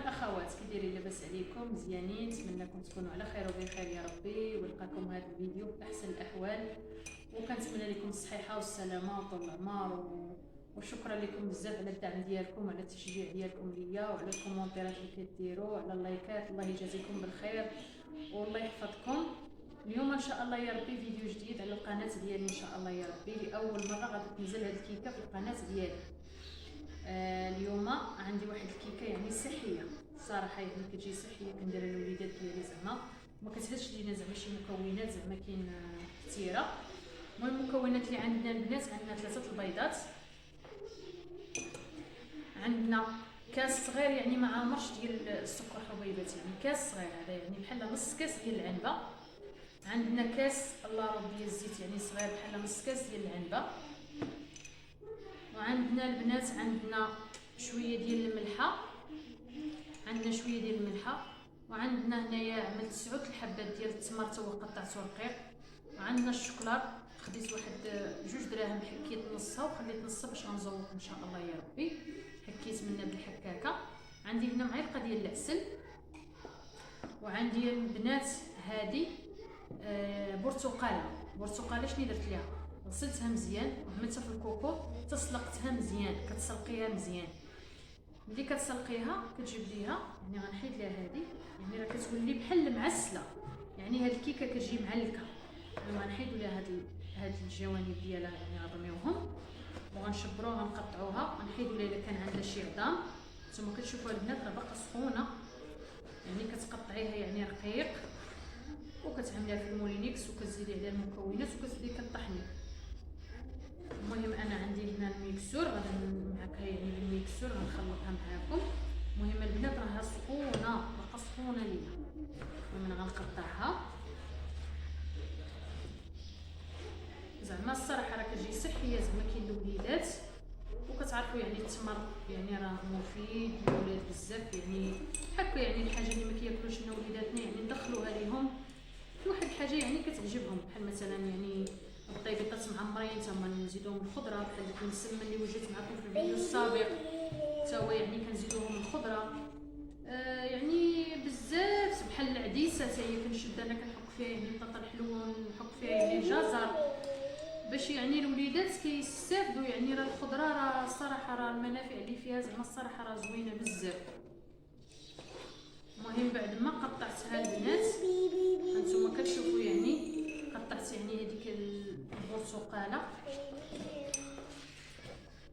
الاخوات كي دايرين؟ لاباس عليكم؟ مزيانين؟ نتمنىكم تكونوا على خير وبخير يا ربي، ولقاكم هذا الفيديو في احسن الاحوال، وكنتمنى لكم الصحه والسلامه وطول العمر وشكرا لكم بزاف على الدعم ديالكم وعلى التشجيع ديالكم ليا وعلى الكومونتيرات اللي كديروا وعلى اللايكات. الله يجازيكم بالخير والله يحفظكم. اليوم ان شاء الله يا ربي فيديو جديد على القناه ديالي ان شاء الله يا ربي. لاول مره غادي تنزل هذه الكيكه في القناه ديالي. اليوم عندي واحد الكيكه يعني صحيه صراحه، يعني كتجي صحيه كنديرها للوليدات ديالي، زعما ما كتهزش لينا زعما شي مكونات زعما كاين كثيره. المهم المكونات اللي عندنا البنات، عندنا 3 البيضات، عندنا كاس صغير يعني ما عامرش ديال السكر حبيبات، يعني كاس صغير هذا يعني بحال نص كاس ديال العنبه. عندنا كاس الا ربع ديال الزيت يعني صغير بحال نص كاس ديال العنبه. وعندنا البنات عندنا شويه ديال الملحه، عندنا شويه ديال الملحه. وعندنا هنايا عملت 9 الحبات ديال التمر تا هو قطعته رقيق. وعندنا الشوكولات، خديت واحد 2 دراهم حكيت نصها وخليت نصها باش غنزوق ان شاء الله يا ربي، حكيت منها بالحكاكه. عندي هنا معلقه ديال العسل. وعندي البنات هذه برتقاله شنو درت ليها؟ غسلتها مزيان وعملتها في الكوكو، تسلقتها مزيان، كتسلقيها مزيان. ملي كتسلقيها كتجيب ليها يعني غنحيد ليها هذه، يعني راه كتولي بحال المعسله، يعني هاد الكيكه كتجي معلكه. غنحيدوا ليها هاد الجوانب ديالها، يعني غنرميوهم وغنشبروها غنقطعوها، غنحيدوا ليها الا كان عندها شي عظام. نتوما كتشوفوا البنات راه باقا سخونه، يعني كتقطعيها يعني رقيق وكتعمليها في المولينيكس وكتزيدي عليها المكونات وكتبداي كطحني. المهم انا عندي هنا الميكسور، غادي معاك يعني بالميكسور غنخلطها معاكم. المهم البنات راها سخونه، باقا سخونه ليا. المهم انا غنقطعها زعما الصراحه راه كتجي صحيه زعما كاين الوليدات، وكتعرفوا يعني التمر يعني راه مفيد للولاد بزاف، يعني هكا يعني الحاجه اللي ما كياكلوش لنا وليداتنا يعني ندخلوها ليهم في واحد الحاجه يعني كتعجبهم، بحال مثلا يعني الطيبيطات معمرين تما نزيدوهم الخضره، بحال داك المسمن اللي وجدت معكم في الفيديو السابق حتى هو يعني كنزيدوهم الخضره. يعني بزاف بحال العديسه حتى هي كنشد انا كنحك فيها يعني البطاطا الحلوه، نحك فيها يعني الجزر باش يعني الوليدات كيستافدوا. يعني راه الخضره راه الصراحه راه المنافع اللي فيها زعما الصراحه راه زوينه بزاف. المهم بعد ما قطعتها البنات هانتوما كتشوفوا يعني قطعت يعني هذيك البرتقاله،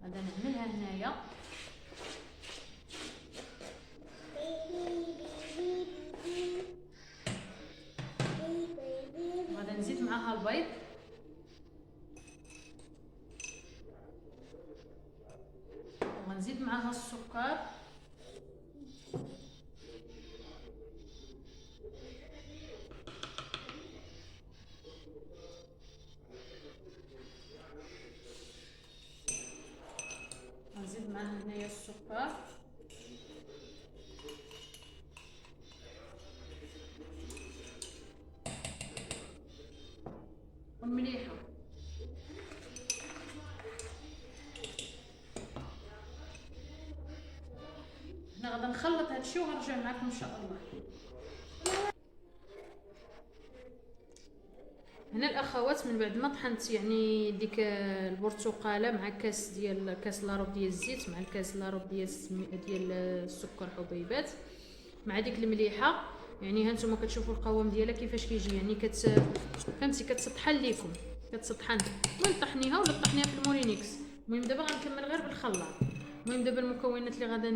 غادا نعملها هنايا. غادا نزيد معاها البيض، وغنزيد معاها السكر، غنزيد معاها هنايا السكر والمليحه. هنا غادا نخلط هادشي وغنرجع معكم ان شاء الله. هنا الاخوات من بعد ما طحنت يعني ديك البرتقاله مع كاس لاروب ديال الزيت مع الكاس لاروب ديال السكر حبيبات مع ديك المليحه، يعني هانتوما كتشوفوا القوام ديالها كيفاش كيجي، يعني فهمتي كتطحن ليكم كتطحن. المهم طحنيها ولا طحنيها في المورينيكس. المهم دابا غنكمل غير بالخلاط. المهم دابا المكونات اللي غادا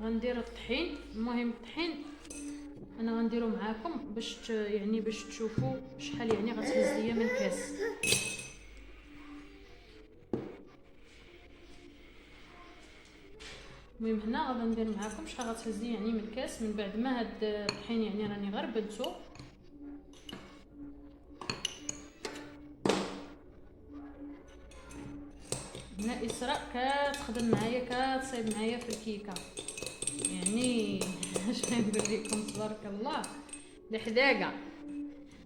غندير الطحين. المهم الطحين انا غنديرو معاكم باش يعني باش تشوفوا شحال يعني غتهز ليا من كاس. المهم هنا غادي ندير معاكم شحال غتهز لي يعني من كاس من بعد ما هاد الطحين يعني راني غير بنتو. هنا اسراء كتخدم معايا كتصايب معايا في الكيكه، يعني اش غنقول لكم تبارك الله الحداقه.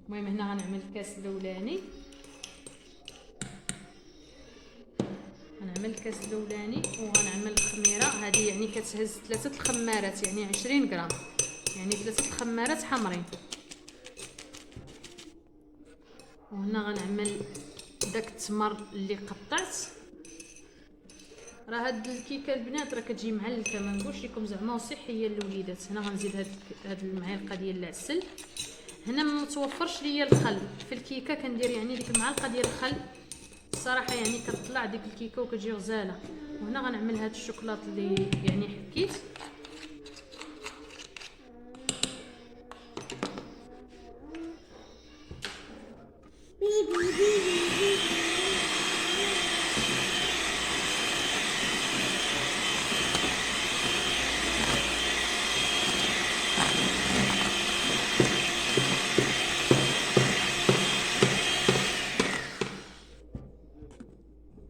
المهم هنا غنعمل الكاس الاولاني، غنعمل غنعمل الكاس الاولاني وغنعمل الخميره هذه، يعني كتهز 3 الخمارات، يعني 20 غرام، يعني 3 الخمارات حمرين. وهنا غنعمل داك التمر اللي قطعت. راه هاد الكيكه البنات راه كتجي معلكه، ما نقولش لكم زعما صحيه للوليدات. هنا غنزيد هاد المعلقه ديال العسل. هنا ما متوفرش ليا الخل في الكيكه، كندير يعني ديك المعلقه ديال الخل الصراحه، يعني كتطلع ديك الكيكه وكتجي غزاله. وهنا غنعمل هاد الشوكولاط اللي يعني حكيت.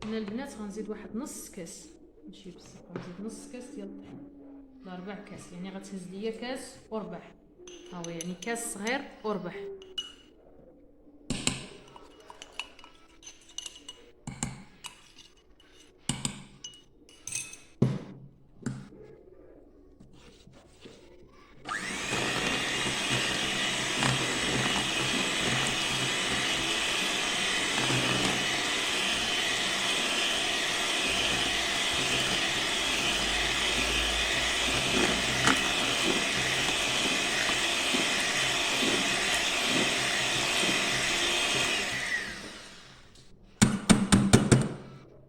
هنا البنات غنزيد واحد نص كاس، ماشي بزاف، غنزيد نص كاس ديال الطحين ل4 كاس، يعني غتهز ليا كاس وربع. ها هو يعني كاس صغير وربع.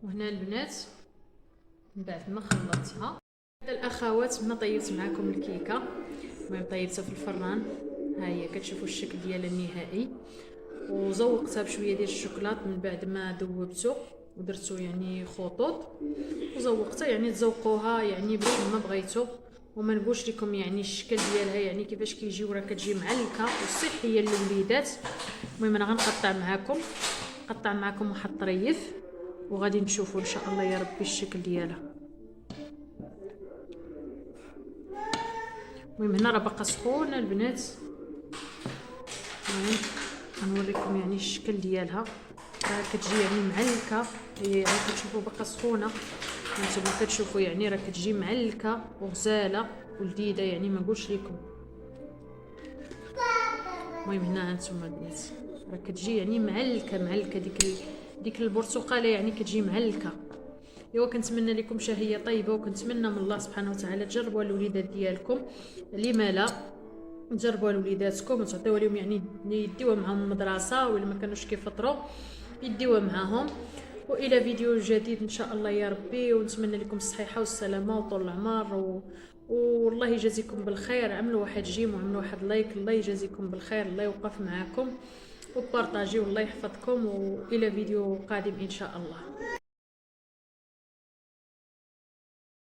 وهنا البنات من بعد ما خلطتها الاخوات، ما طيبت معكم الكيكه. المهم طيبتها في الفران، ها هي كتشوفوا الشكل ديالها النهائي. وزوقتها بشويه ديال الشوكولات من بعد ما ذوبته ودرتو يعني خطوط، وزوقتها يعني تزوقوها يعني باش ما بغيتو. وما نقولش لكم يعني الشكل ديالها يعني كيفاش كيجيو، راه كتجي معلكه وصحيه للوليدات. المهم انا غنقطع معكم واحد الطريف وغادي نشوفوا ان شاء الله يا ربي الشكل ديالها. المهم هنا راه باقا سخونه البنات. المهم غنوريكم يعني الشكل ديالها، راه كتجي يعني معلكه، هي يعني كتشوفوا باقا سخونه، نتوما كتشوفوا يعني راه كتجي معلكه وغزاله ولذيذه، يعني ما نقولش لكم. المهم هنا هانتوما البنات راه كتجي يعني معلكه ديك البرتقاله، يعني كتجي معلكه. ايوا كنتمنى لكم شهيه طيبه، وكنتمنى من الله سبحانه وتعالى تجربوها الوليدات ديالكم، لما لا تجربوها لوليداتكم وتعطيوها لهم، يعني يديوها معهم المدرسه، ولا ما كانوش كيفطروا يديوها معاهم. والى فيديو جديد ان شاء الله يا ربي، ونتمنى لكم الصحه والسلامه وطول العمر والله يجازيكم بالخير. عملوا واحد جيم وعملوا واحد لايك، الله يجازيكم بالخير، الله يوقف معاكم وبارطاجيو، والله يحفظكم. والى فيديو قادم ان شاء الله.